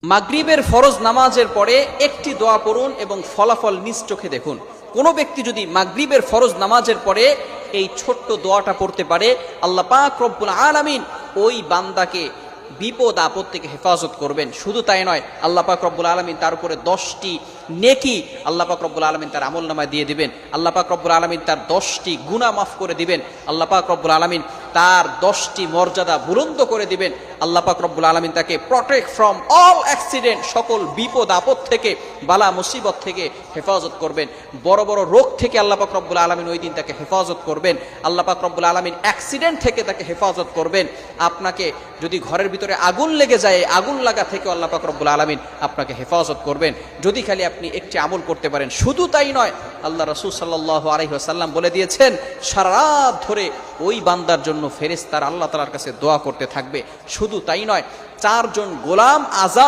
মাগরিবের ফরজ নামাজের পরে একটি দোয়া পড়ুন এবং ফলাফল নিজ চোখে দেখুন। কোনো ব্যক্তি যদি মাগরিবের ফরজ নামাজের পরে এই ছোট্ট দোয়াটা পড়তে পারে, আল্লাহ পাক রব্বুল আলামিন ওই বান্দাকে বিপদ আপদ থেকে হেফাজত করবেন। শুধু তাই নয়, আল্লাহ পাক রব্বুল আলামিন তার উপরে 10টি নেকি আল্লাহ পাক রব্বুল আলামিন তার আমলনামায় দিয়ে দিবেন। আল্লাহ পাক রব্বুল আলামিন তার 10টি গুনাহ মাফ করে দিবেন। আল্লাহ পাক রব্বুল আলামিন তার 10টি মর্যাদা বুলন্দ করে দিবেন। আল্লাহ পাক রব্বুল আলামিন তাকে প্রটেক্ট ফ্রম অল অ্যাক্সিডেন্ট, সকল বিপদ আপদ থেকে, বালা মুসিবত থেকে হেফাজত করবেন। বড় বড় রোগ থেকে আল্লাহ পাক রব্বুল আলামিন ওই দিন তাকে হেফাজত করবেন। আল্লাহ পাক রব্বুল আলামিন অ্যাক্সিডেন্ট থেকে তাকে হেফাজত করবেন। আপনাকে যদি ঘরের ভিতরে আগুন লেগে যায়, আগুন লাগা থেকে আল্লাহ পাক রব্বুল আলামিন আপনাকে হেফাজত করবেন, যদি খালি আপনি একটি আমল করতে পারেন। শুধু তাই নয়, আল্লাহ রাসূল সাল্লাল্লাহু আলাইহি ওয়াসাল্লাম বলে দিয়েছেন, সারা রাত ধরে ওই বান্দার জন্য ফেরেশতারা আল্লাহ তাআলার কাছে দোয়া করতে থাকবে। শুধু তাই নয়, 4 জন গোলাম আজাদ